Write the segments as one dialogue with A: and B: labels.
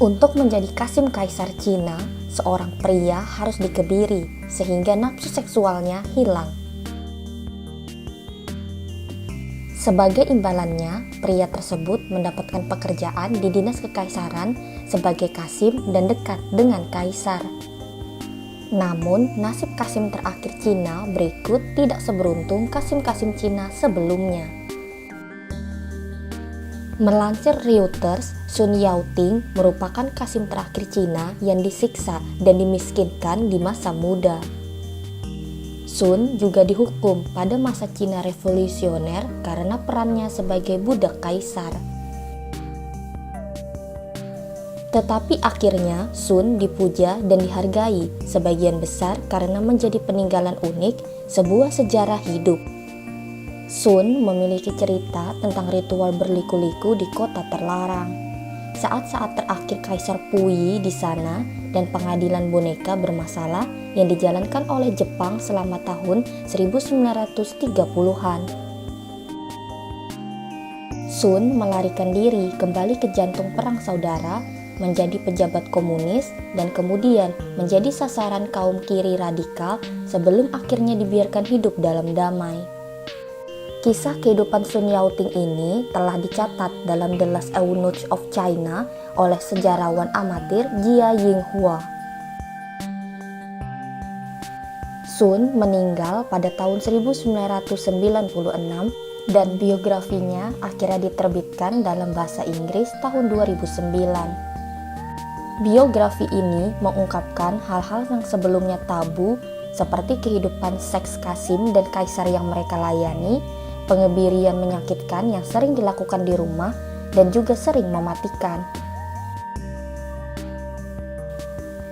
A: Untuk menjadi Kasim Kaisar Cina, seorang pria harus dikebiri sehingga nafsu seksualnya hilang. Sebagai imbalannya, pria tersebut mendapatkan pekerjaan di dinas kekaisaran sebagai Kasim dan dekat dengan kaisar. Namun, nasib Kasim terakhir Cina berikut tidak seberuntung Kasim-Kasim Cina sebelumnya. Melansir Reuters, Sun Yao-ting merupakan Kasim terakhir Cina yang disiksa dan dimiskinkan di masa muda. Sun juga dihukum pada masa Cina revolusioner karena perannya sebagai budak kaisar. Tetapi akhirnya Sun dipuja dan dihargai sebagian besar karena menjadi peninggalan unik sebuah sejarah hidup. Sun memiliki cerita tentang ritual berliku-liku di kota terlarang. Saat-saat terakhir Kaisar Puyi di sana dan pengadilan boneka bermasalah yang dijalankan oleh Jepang selama tahun 1930-an. Sun melarikan diri kembali ke jantung perang saudara, menjadi pejabat komunis, dan kemudian menjadi sasaran kaum kiri radikal sebelum akhirnya dibiarkan hidup dalam damai. Kisah kehidupan Sun Yao-ting ini telah dicatat dalam The Last Eunuch of China oleh sejarawan amatir Jia Yinghua. Sun meninggal pada tahun 1996 dan biografinya akhirnya diterbitkan dalam bahasa Inggris tahun 2009. Biografi ini mengungkapkan hal-hal yang sebelumnya tabu seperti kehidupan seks Kasim dan kaisar yang mereka layani, pengebirian menyakitkan yang sering dilakukan di rumah, dan juga sering mematikan.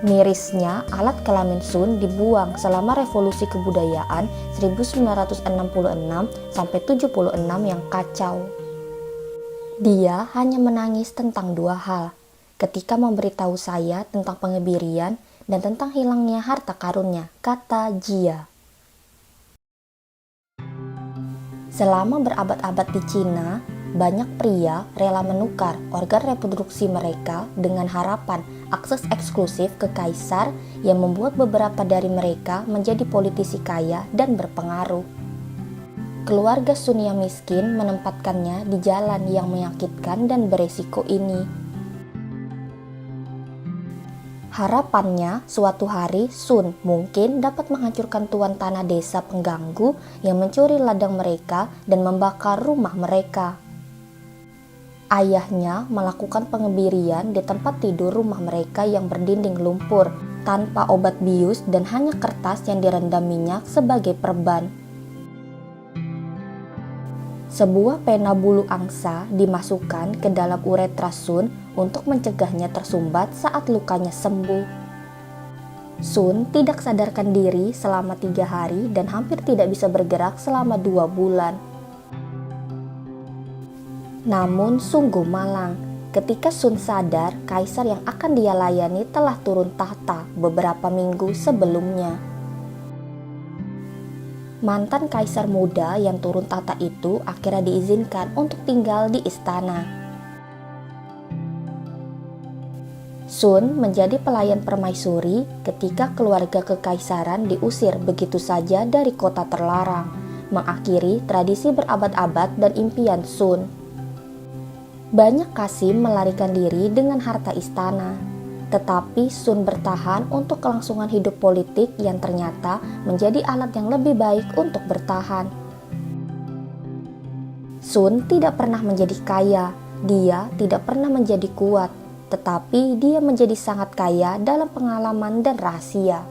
A: Mirisnya, alat kelamin Sun dibuang selama revolusi kebudayaan 1966-76 yang kacau. Dia hanya menangis tentang dua hal, ketika memberitahu saya tentang pengebirian dan tentang hilangnya harta karunnya, kata Jia. Selama berabad-abad di Cina, banyak pria rela menukar organ reproduksi mereka dengan harapan akses eksklusif ke kaisar yang membuat beberapa dari mereka menjadi politisi kaya dan berpengaruh. Keluarga Sun yang miskin menempatkannya di jalan yang menyakitkan dan beresiko ini. Harapannya, suatu hari Sun mungkin dapat menghancurkan tuan tanah desa pengganggu yang mencuri ladang mereka dan membakar rumah mereka. Ayahnya melakukan pengebirian di tempat tidur rumah mereka yang berdinding lumpur, tanpa obat bius dan hanya kertas yang direndam minyak sebagai perban. Sebuah pena bulu angsa dimasukkan ke dalam uretra Sun untuk mencegahnya tersumbat saat lukanya sembuh. Sun tidak sadarkan diri selama 3 hari dan hampir tidak bisa bergerak selama 2 bulan. Namun sungguh malang, ketika Sun sadar kaisar yang akan dia layani telah turun tahta beberapa minggu sebelumnya. Mantan kaisar muda yang turun tahta itu akhirnya diizinkan untuk tinggal di istana. Sun menjadi pelayan permaisuri ketika keluarga kekaisaran diusir begitu saja dari kota terlarang, mengakhiri tradisi berabad-abad dan impian Sun. Banyak Kasim melarikan diri dengan harta istana. Tetapi Sun bertahan untuk kelangsungan hidup politik yang ternyata menjadi alat yang lebih baik untuk bertahan. Sun tidak pernah menjadi kaya, dia tidak pernah menjadi kuat, tetapi dia menjadi sangat kaya dalam pengalaman dan rahasia.